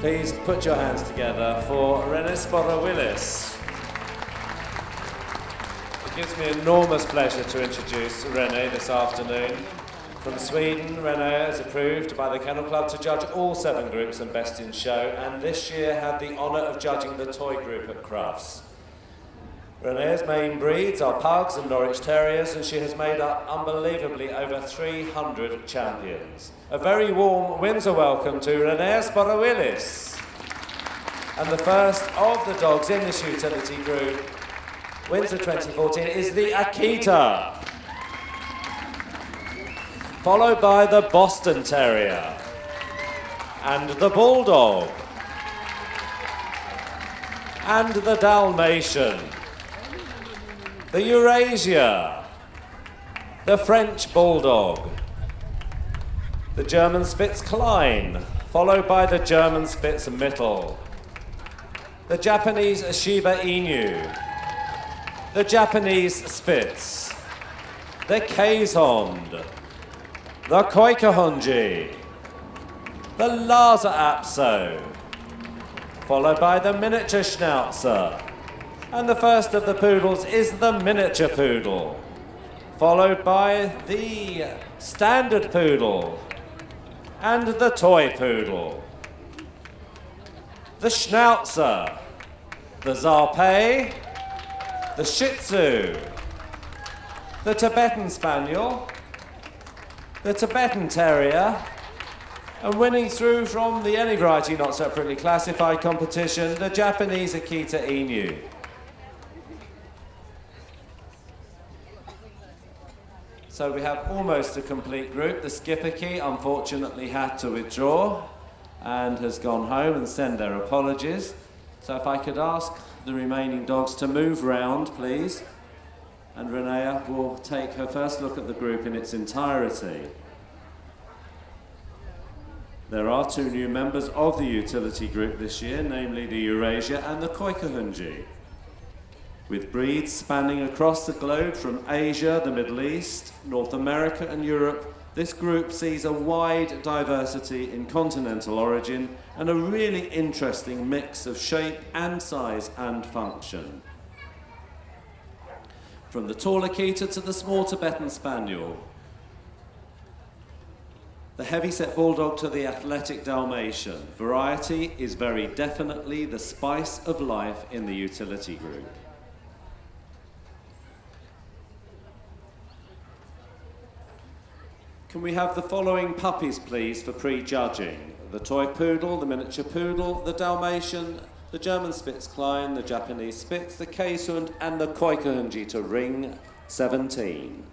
Please put your hands together for Rene Willis. It gives me enormous pleasure to introduce Rene this afternoon. From Sweden, Rene is approved by the Kennel Club to judge all 7 groups and Best in Show, and this year had the honour of judging the toy group at Crufts. Rene's main breeds are Pugs and Norwich Terriers, and she has made up unbelievably over 300 champions. A very warm Windsor welcome to Rene Willis. And the first of the dogs in this utility group, Windsor 2014, is the Akita, followed by the Boston Terrier and the Bulldog and the Dalmatian, the Eurasia, the French Bulldog, the German Spitz Klein, followed by the German Spitz Mittel, the Japanese Shiba Inu, the Japanese Spitz, the Kazond, the Koikahonji, the Lhasa Apso, followed by the miniature Schnauzer. And the first of the Poodles is the miniature Poodle, followed by the standard Poodle and the toy Poodle, the Schnauzer, the Zarpei, the Shih Tzu, the Tibetan Spaniel, the Tibetan Terrier, and winning through from the any variety not separately classified competition, the Japanese Akita Inu. So we have almost a complete group. The Skipperkey unfortunately had to withdraw and has gone home and send their apologies. So if I could ask the remaining dogs to move round, please. And Renea will take her first look at the group in its entirety. There are 2 new members of the utility group this year, namely the Eurasia and the Koikahonji. With breeds spanning across the globe from Asia, the Middle East, North America and Europe, this group sees a wide diversity in continental origin and a really interesting mix of shape and size and function. From the tall Akita to the small Tibetan Spaniel, the heavy-set Bulldog to the athletic Dalmatian, variety is very definitely the spice of life in the utility group. Can we have the following puppies, please, for pre-judging? The toy Poodle, the miniature Poodle, the Dalmatian, the German Spitz Klein, the Japanese Spitz, the Kazond, and the Koikahonji to ring 17.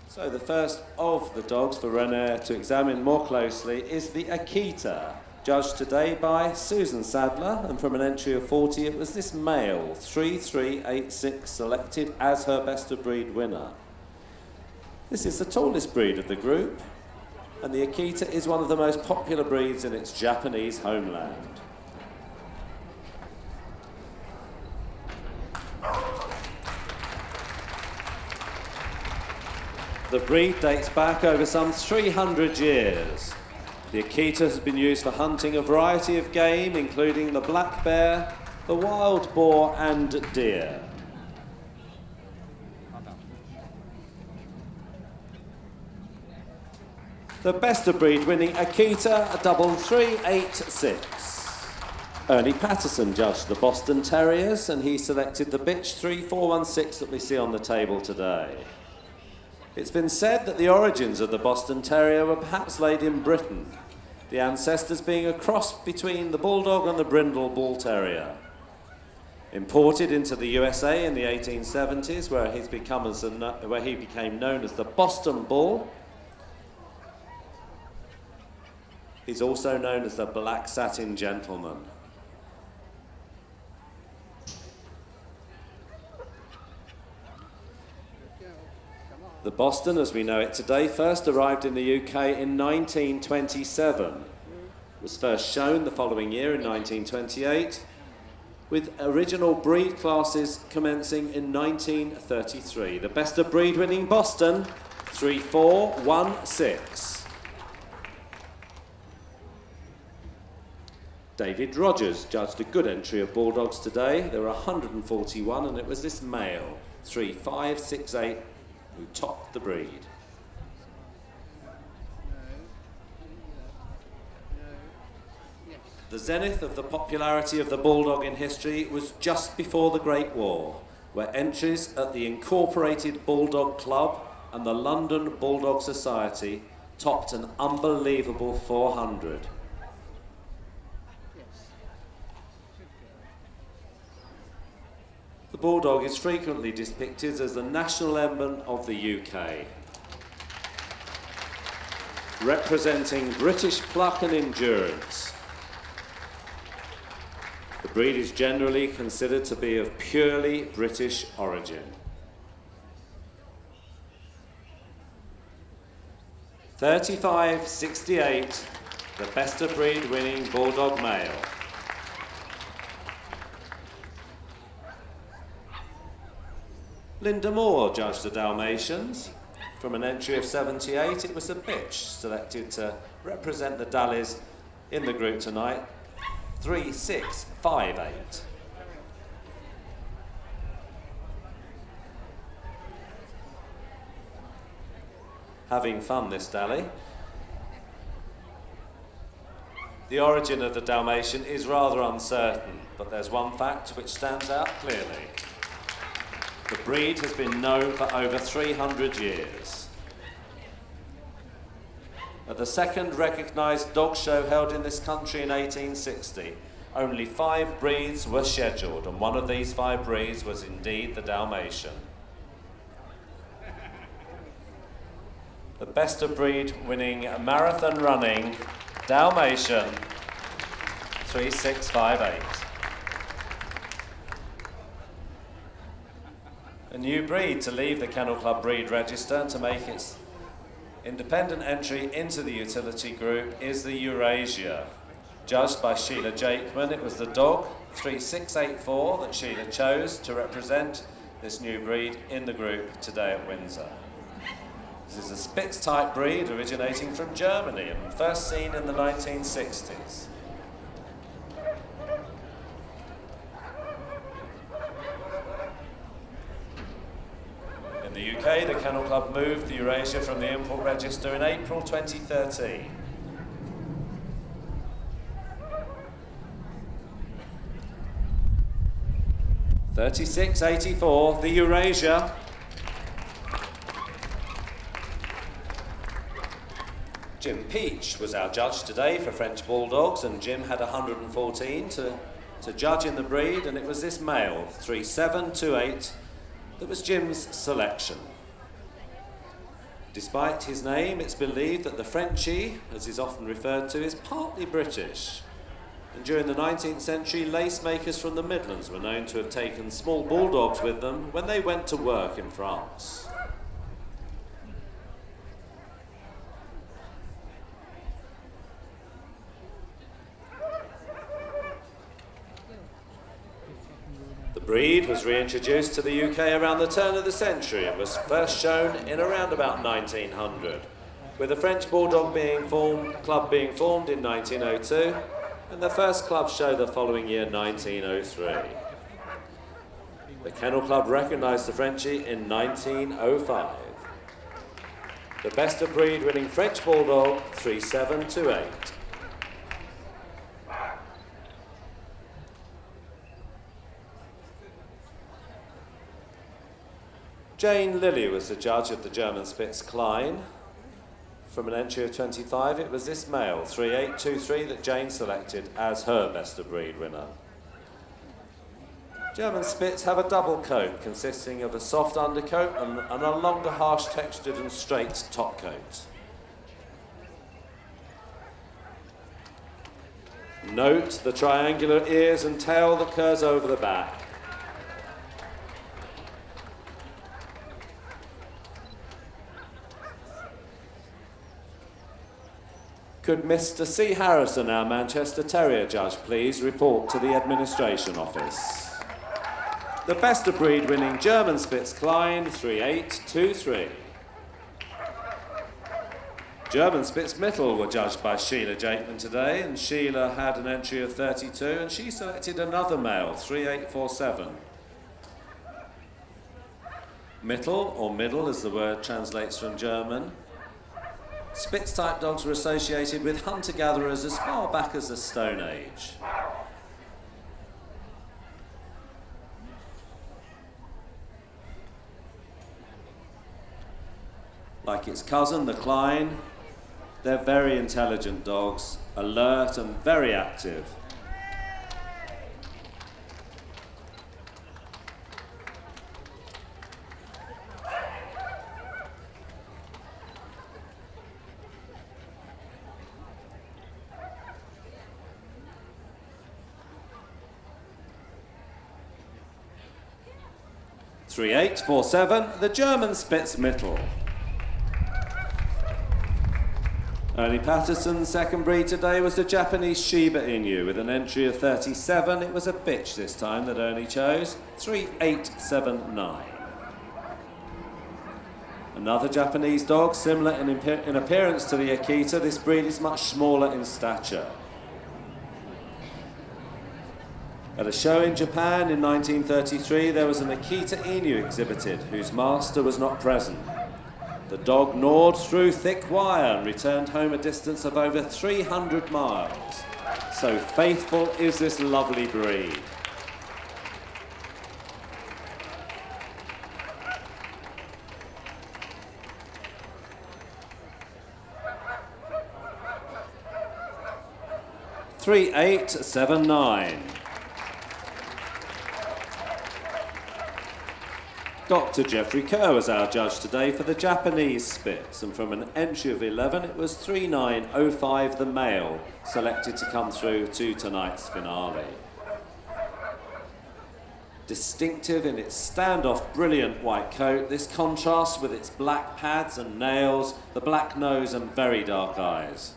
So the first of the dogs for Rene to examine more closely is the Akita, judged today by Susan Sadler, and from an entry of 40, it was this male, 3386, selected as her best of breed winner. This is the tallest breed of the group, and the Akita is one of the most popular breeds in its Japanese homeland. The breed dates back over some 300 years. The Akita has been used for hunting a variety of game, including the black bear, the wild boar, and deer. The best of breed winning Akita, 3386. Ernie Patterson judged the Boston Terriers, and he selected the bitch 3416 that we see on the table today. It's been said that the origins of the Boston Terrier were perhaps laid in Britain, the ancestors being a cross between the Bulldog and the Brindle Bull Terrier. Imported into the USA in the 1870s, where he became known as the Boston Bull. He's also known as the Black Satin Gentleman. The Boston, as we know it today, first arrived in the UK in 1927. Was first shown the following year in 1928, with original breed classes commencing in 1933. The best of breed winning Boston, 3416. David Rogers judged a good entry of Bulldogs today. There were 141, and it was this male, 3568, who topped the breed. The zenith of the popularity of the Bulldog in history was just before the Great War, where entries at the Incorporated Bulldog Club and the London Bulldog Society topped an unbelievable 400. The Bulldog is frequently depicted as the national emblem of the UK, representing British pluck and endurance. The breed is generally considered to be of purely British origin. 3568, the best of breed winning Bulldog male. Linda Moore judged the Dalmatians. From an entry of 78, it was a bitch selected to represent the Dallies in the group tonight. 3658. Having fun, this Dally. The origin of the Dalmatian is rather uncertain, but there's one fact which stands out clearly. The breed has been known for over 300 years. At the second recognised dog show held in this country in 1860, only 5 breeds were scheduled, and one of these 5 breeds was indeed the Dalmatian. The best of breed winning marathon running Dalmatian 3658. A new breed to leave the Kennel Club breed register and to make its independent entry into the utility group is the Eurasia. Judged by Sheila Jakeman, it was the dog 3684 that Sheila chose to represent this new breed in the group today at Windsor. This is a Spitz type breed originating from Germany and first seen in the 1960s. In the UK, the Kennel Club moved the Eurasia from the import register in April 2013. $36.84, the Eurasia. Jim Peach was our judge today for French Bulldogs, and Jim had 114 to judge in the breed, and it was this male, 3728, that was Jim's selection. Despite his name, it's believed that the Frenchie, as he's often referred to, is partly British. And during the 19th century, lace makers from the Midlands were known to have taken small bulldogs with them when they went to work in France. The breed was reintroduced to the UK around the turn of the century and was first shown in around about 1900, with the French Bulldog club being formed in 1902 and the first club show the following year, 1903. The Kennel Club recognised the Frenchie in 1905. The best of breed winning French Bulldog, 3728. Jane Lilly was the judge of the German Spitz Klein. From an entry of 25, it was this male, 3823, that Jane selected as her best of breed winner. German Spitz have a double coat consisting of a soft undercoat and a longer, harsh textured and straight top coat. Note the triangular ears and tail that curves over the back. Could Mr. C. Harrison, our Manchester Terrier judge, please report to the administration office? The best of breed winning German Spitz Klein, 3823. German Spitz Mittel were judged by Sheila Jakeman today, and Sheila had an entry of 32, and she selected another male, 3847. Mittel, or middle as the word translates from German. Spitz-type dogs were associated with hunter-gatherers as far back as the Stone Age. Like its cousin, the Klein, they're very intelligent dogs, alert and very active. (3847), the German Spitz Mittel. Ernie Patterson's second breed today was the Japanese Shiba Inu with an entry of 37. It was a bitch this time that Ernie chose, 3879. Another Japanese dog, similar in appearance to the Akita. This breed is much smaller in stature. At a show in Japan in 1933, there was an Akita Inu exhibited whose master was not present. The dog gnawed through thick wire and returned home a distance of over 300 miles. So faithful is this lovely breed. (3879). Dr. Geoffrey Kerr was our judge today for the Japanese Spitz, and from an entry of 11, it was 3905, the male, selected to come through to tonight's finale. Distinctive in its standoff, brilliant white coat, this contrasts with its black pads and nails, the black nose and very dark eyes.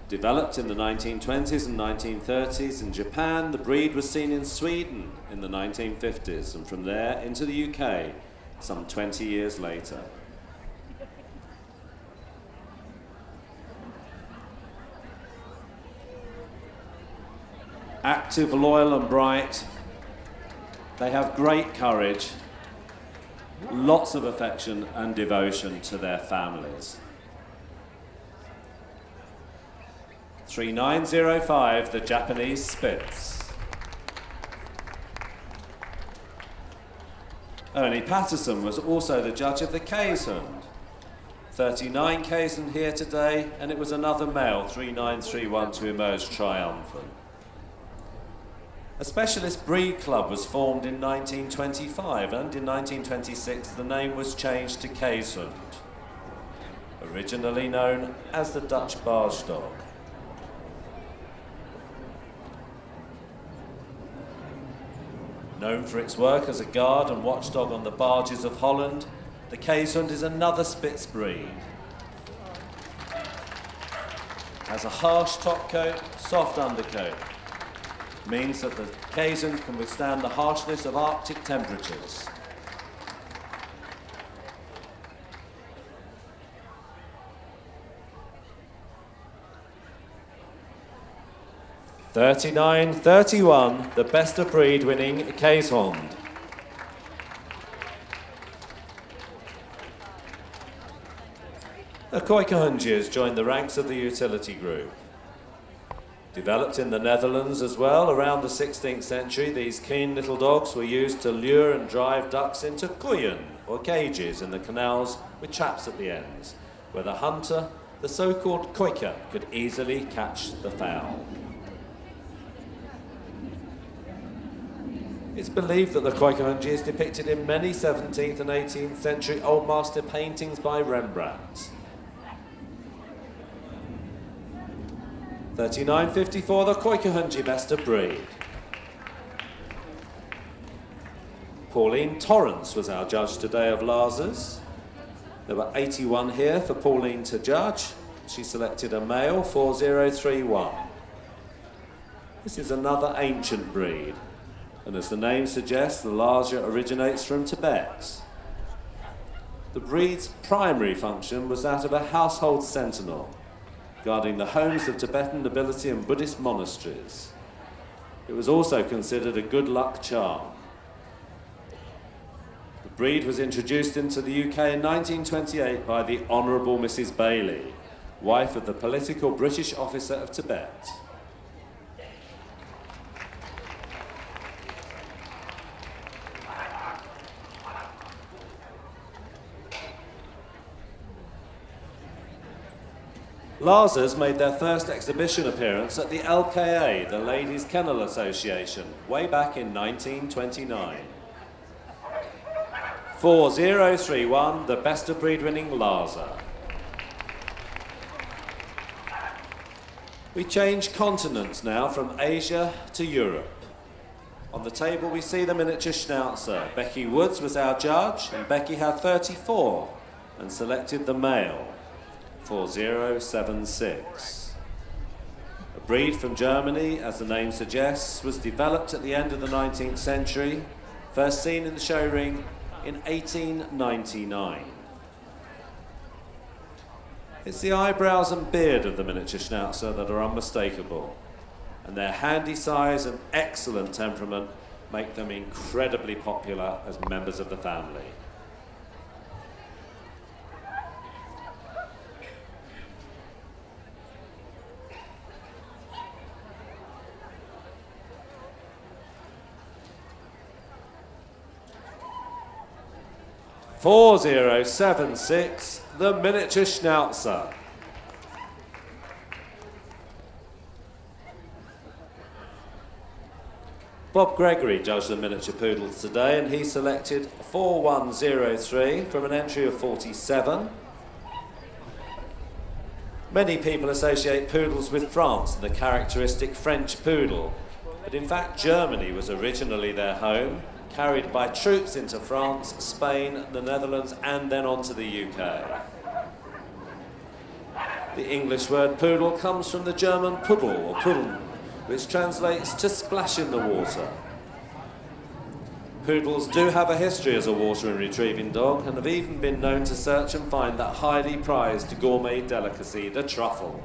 Developed in the 1920s and 1930s in Japan, the breed was seen in Sweden in the 1950s, and from there into the UK some 20 years later. Active, loyal and bright, they have great courage, lots of affection and devotion to their families. 3905, the Japanese Spitz. Ernie Patterson was also the judge of the Kaysund. 39 Kaysund here today, and it was another male, 3931, to emerge triumphant. A specialist breed club was formed in 1925, and in 1926 the name was changed to Kaysund, originally known as the Dutch Barge Dog. Known for its work as a guard and watchdog on the barges of Holland, the Kaysund is another Spitz breed. Has a harsh top coat, soft undercoat. Means that the Kaysund can withstand the harshness of Arctic temperatures. (3931), the best of breed winning Kaysund. The Kooikerhundjes joined the ranks of the utility group. Developed in the Netherlands as well around the 16th century, these keen little dogs were used to lure and drive ducks into koeien, or cages in the canals with traps at the ends, where the hunter, the so-called kooiker, could easily catch the fowl. It's believed that the Kooikerhundje is depicted in many 17th and 18th century Old Master paintings by Rembrandt. 3954, the Kooikerhundje best of breed. Pauline Torrance was our judge today of Lars's. There were 81 here for Pauline to judge. She selected a male, 4031. This is another ancient breed, and as the name suggests, the Larsia originates from Tibet. The breed's primary function was that of a household sentinel, guarding the homes of Tibetan nobility and Buddhist monasteries. It was also considered a good luck charm. The breed was introduced into the UK in 1928 by the Honourable Mrs. Bailey, wife of the political British officer of Tibet. Lhasas made their first exhibition appearance at the LKA, the Ladies Kennel Association, way back in 1929. 4031, the best of breed winning Lhasa. We change continents now from Asia to Europe. On the table we see the miniature Schnauzer. Becky Woods was our judge, and Becky had 34 and selected the male. 4076. A breed from Germany, as the name suggests, was developed at the end of the 19th century, first seen in the show ring in 1899. It's the eyebrows and beard of the miniature Schnauzer that are unmistakable, and their handy size and excellent temperament make them incredibly popular as members of the family. "4076, the miniature Schnauzer." Bob Gregory judged the miniature poodles today, and he selected 4103 from an entry of 47. Many people associate poodles with France and the characteristic French poodle, but in fact Germany was originally their home, carried by troops into France, Spain, the Netherlands, and then on to the UK. The English word poodle comes from the German Poodle, or Poodle, which translates to splash in the water. Poodles do have a history as a water and retrieving dog, and have even been known to search and find that highly prized gourmet delicacy, the truffle.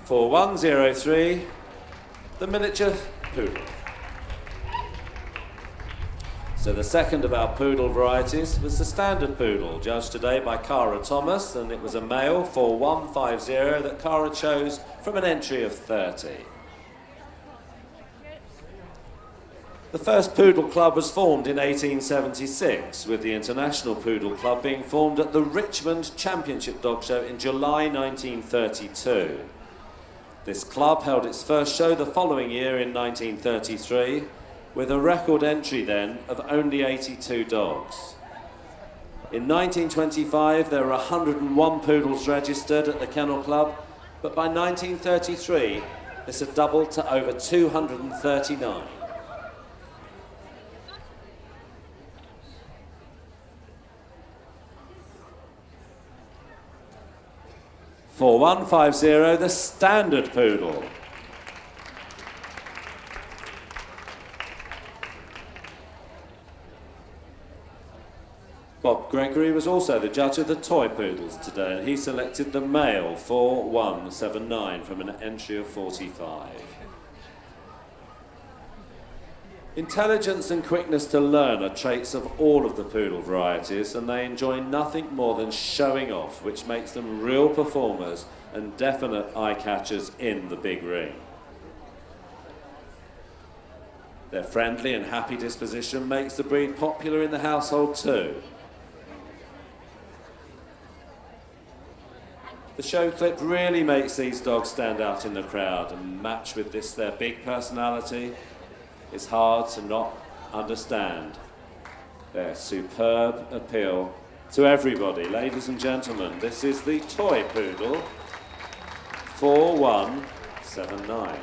For 103, the miniature poodle. So the second of our poodle varieties was the standard poodle, judged today by Cara Thomas, and it was a male, 4150, that Cara chose from an entry of 30. The first Poodle Club was formed in 1876, with the International Poodle Club being formed at the Richmond Championship Dog Show in July 1932. This club held its first show the following year in 1933, with a record entry then of only 82 dogs. In 1925 there were 101 poodles registered at the Kennel Club, but by 1933 this had doubled to over 239. For 150, the standard poodle. Bob Gregory was also the judge of the toy poodles today, and he selected the male 4179 from an entry of 45. Intelligence and quickness to learn are traits of all of the poodle varieties, and they enjoy nothing more than showing off, which makes them real performers and definite eye-catchers in the big ring. Their friendly and happy disposition makes the breed popular in the household too. The show clip really makes these dogs stand out in the crowd, and matched with this their big personality, it's hard to not understand their superb appeal to everybody. Ladies and gentlemen, this is the toy poodle, 4179.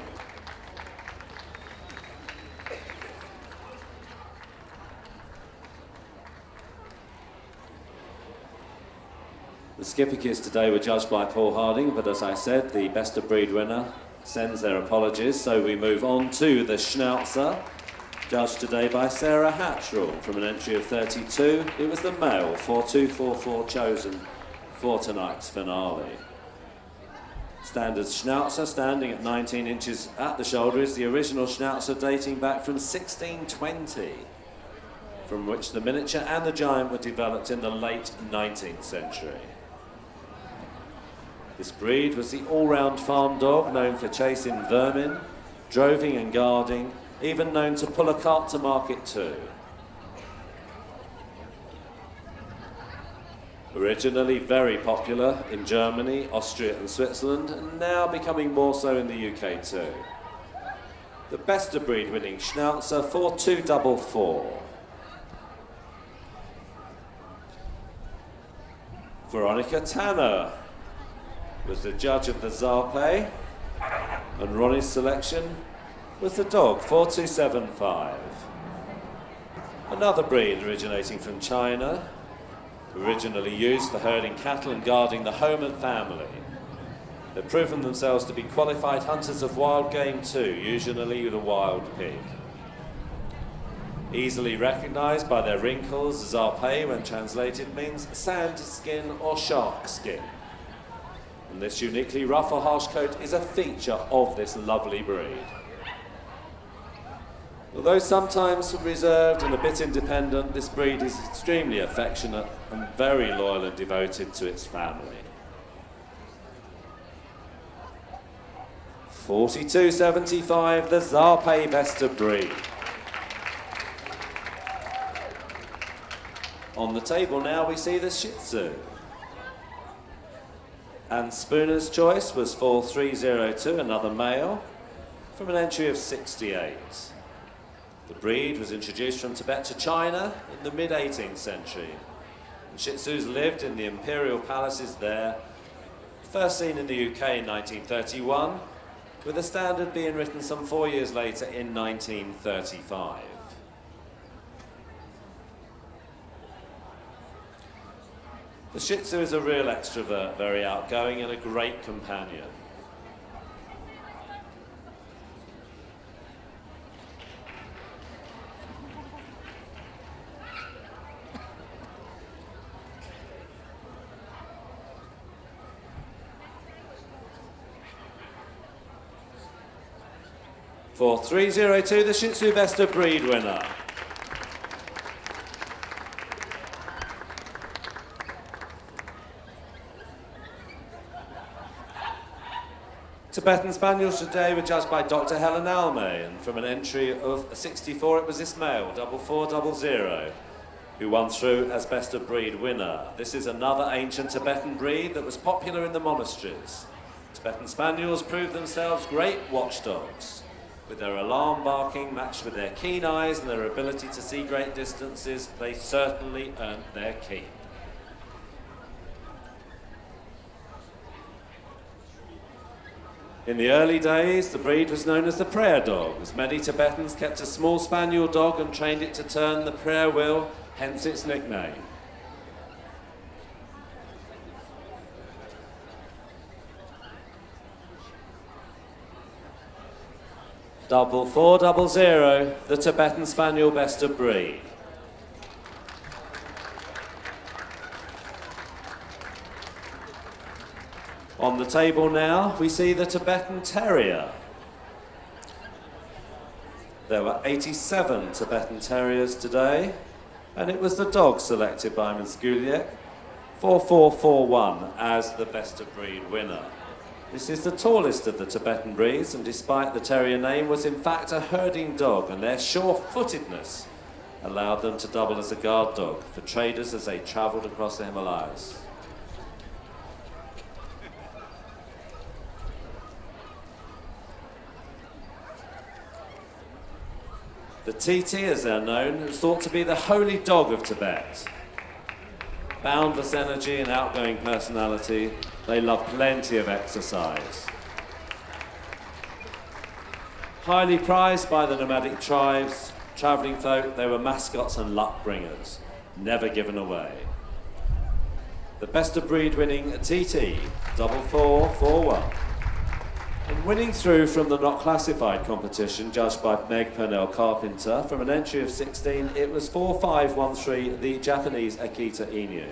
The Skipper Kids today were judged by Paul Harding, but as I said, the best of breed winner sends their apologies, so we move on to the Schnauzer, judged today by Sarah Hatchell from an entry of 32. It was the male 4244 chosen for tonight's finale. Standard Schnauzer, standing at 19 inches at the shoulder, is the original Schnauzer dating back from 1620, from which the miniature and the giant were developed in the late 19th century. This breed was the all-round farm dog, known for chasing vermin, droving and guarding, even known to pull a cart to market too. Originally very popular in Germany, Austria and Switzerland, and now becoming more so in the UK too. The best of breed winning Schnauzer 4244. Veronica Tanner was the judge of the Zarpe, and Ronnie's selection was the dog 4275. Another breed originating from China, originally used for herding cattle and guarding the home and family. They've proven themselves to be qualified hunters of wild game too, usually the wild pig. Easily recognised by their wrinkles, Zarpe, when translated, means sand skin or shark skin. And this uniquely rough or harsh coat is a feature of this lovely breed. Although sometimes reserved and a bit independent, this breed is extremely affectionate and very loyal and devoted to its family. 4275, the Zarpe best of breed. On the table now we see the Shih Tzu. And Spooner's choice was 4302, another male, from an entry of 68. The breed was introduced from Tibet to China in the mid-18th century. And Shih Tzus lived in the imperial palaces there, first seen in the UK in 1931, with the standard being written some 4 years later in 1935. The Shih Tzu is a real extrovert, very outgoing and a great companion. For 302, the Shih Tzu best of breed winner. Tibetan Spaniels today were judged by Dr. Helen Almay, and from an entry of 64 it was this male, 4400, who won through as best of breed winner. This is another ancient Tibetan breed that was popular in the monasteries. Tibetan Spaniels proved themselves great watchdogs. With their alarm barking matched with their keen eyes and their ability to see great distances, they certainly earned their keep. In the early days, the breed was known as the prayer dog, as many Tibetans kept a small spaniel dog and trained it to turn the prayer wheel, hence its nickname. Double 400, the Tibetan Spaniel best of breed. On the table now, we see the Tibetan Terrier. There were 87 Tibetan Terriers today, and it was the dog selected by Ms. Guliek, 4441, as the best of breed winner. This is the tallest of the Tibetan breeds, and despite the terrier name, was in fact a herding dog, and their sure-footedness allowed them to double as a guard dog for traders as they travelled across the Himalayas. The TT, as they're known, is thought to be the holy dog of Tibet. Boundless energy and outgoing personality, they love plenty of exercise. Highly prized by the nomadic tribes, travelling folk, they were mascots and luck bringers, never given away. the best of breed winning TT, 4441. And winning through from the not classified competition, judged by Meg Purnell Carpenter, from an entry of 16, it was 4513, the Japanese Akita Inu.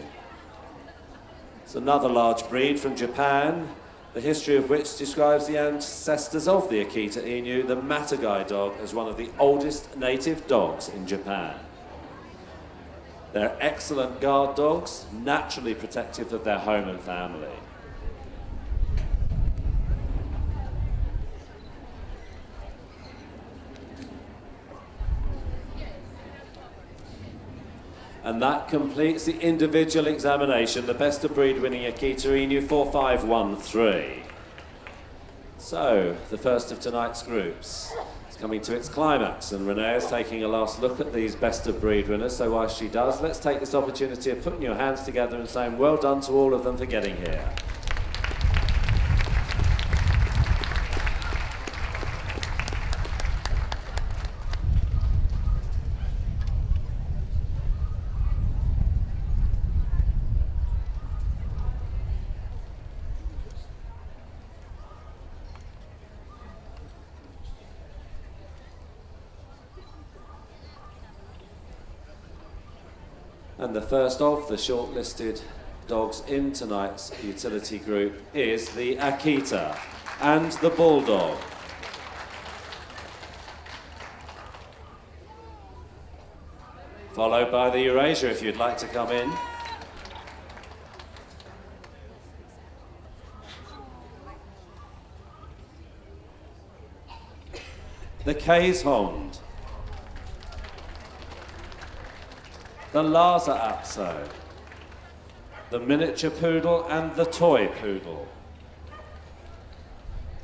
It's another large breed from Japan, the history of which describes the ancestors of the Akita Inu, the Matagai dog, as one of the oldest native dogs in Japan. They're excellent guard dogs, naturally protective of their home and family. And that completes the individual examination, the best of breed winning Akita Inu 4513. So, the first of tonight's groups is coming to its climax, and Renee is taking a last look at these best of breed winners. So while she does, let's take this opportunity of putting your hands together and saying well done to all of them for getting here. And the first of the shortlisted dogs in tonight's utility group is the Akita and the Bulldog. Followed by the Eurasia, if you'd like to come in. The Keeshond. The Lhasa Apso, the miniature poodle and the toy poodle,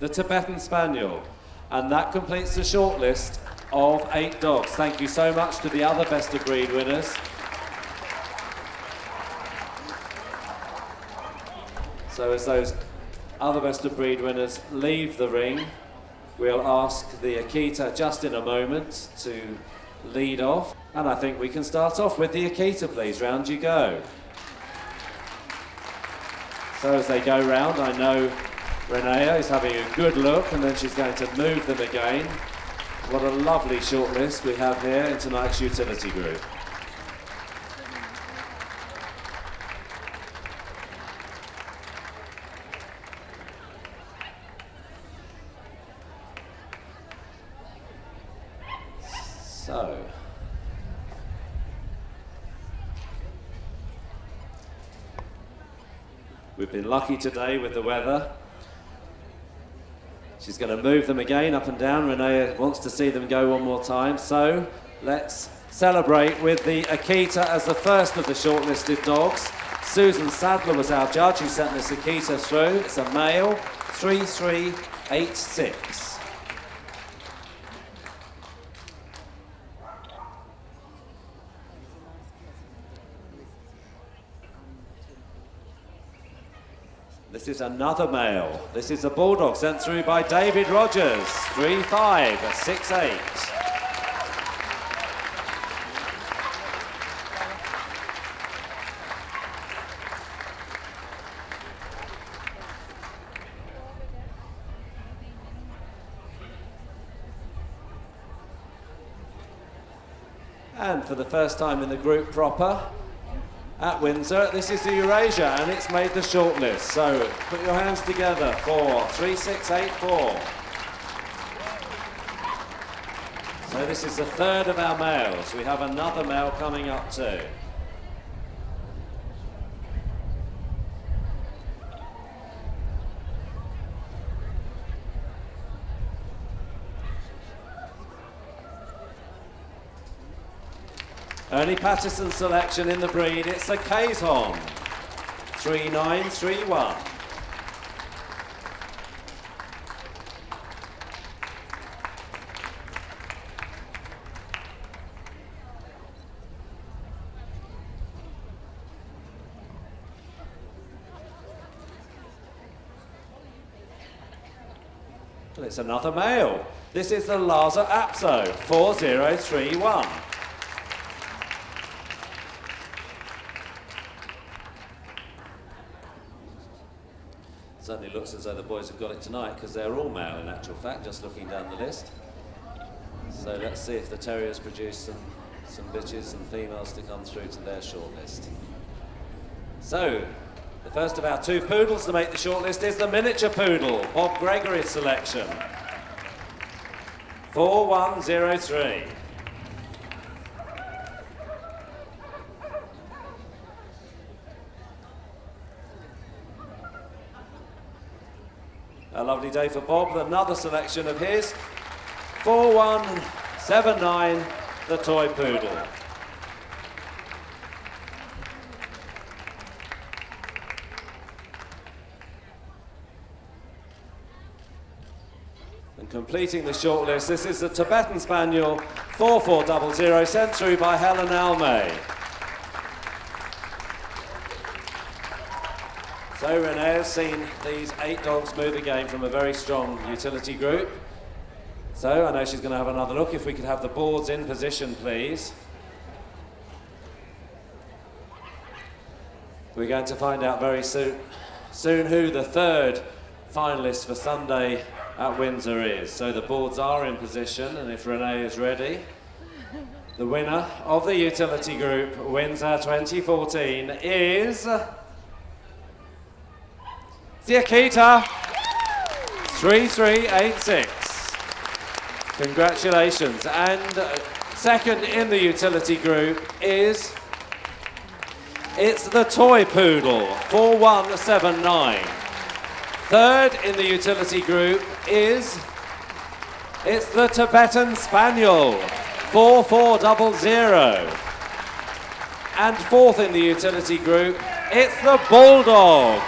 the Tibetan Spaniel, and that completes the shortlist of 8 dogs. Thank you so much to the other best of breed winners. So as those other best of breed winners leave the ring, we'll ask the Akita just in a moment to lead off. And I think we can start off with the Akita, please. Round you go. So as they go round, I know Renea is having a good look, and then she's going to move them again. What a lovely shortlist we have here in tonight's utility group. So, we've been lucky today with the weather. She's going to move them again up and down. Renee wants to see them go one more time. So let's celebrate with the Akita as the first of the shortlisted dogs. Susan Sadler was our judge who sent this Akita through. It's a male, 3386. This is another male. This is a Bulldog sent through by David Rogers, 3568. And for the first time in the group proper, at Windsor, this is the Eurasia, and it's made the shortlist. So put your hands together for 3684. So this is the third of our males. We have another male coming up too. Ernie Patterson's selection in the breed, it's a Keeshond, 3931. Well, it's another male. This is the Lhasa Apso, 4031. Certainly looks as though the boys have got it tonight, because they're all male in actual fact, just looking down the list. So let's see if the Terriers produce some bitches and females to come through to their shortlist. So, the first of our 2 Poodles to make the shortlist is the miniature Poodle, Bob Gregory's selection. 4103. A lovely day for Bob. Another selection of his. 4179, the toy Poodle. And completing the shortlist, this is the Tibetan Spaniel 4400, sent through by Helen Almay. So Renee has seen these 8 dogs move again from a very strong utility group. So I know she's going to have another look. If we could have the boards in position, please. We're going to find out very soon who the 3rd finalist for Sunday at Windsor is. So the boards are in position, and if Renee is ready, the winner of the utility group Windsor 2014 is the Akita 3386. Congratulations. And second in the utility group it's the toy Poodle 4179. Third in the utility group it's the Tibetan Spaniel 4400. And fourth in the utility group it's the Bulldog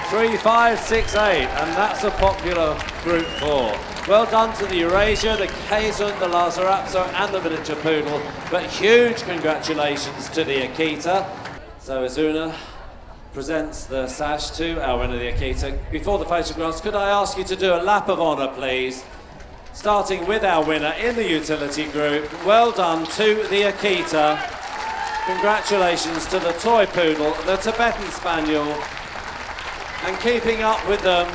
3568, and that's a popular group 4. Well done to the Eurasia, the Kazun, the Lazarazzo and the miniature Poodle, but huge congratulations to the Akita. So Azuna presents the sash to our winner, the Akita. Before the photographs, could I ask you to do a lap of honour, please? Starting with our winner in the utility group. Well done to the Akita. Congratulations to the toy Poodle, the Tibetan Spaniel, and keeping up with them,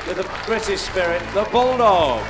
with the British spirit, the Bulldog.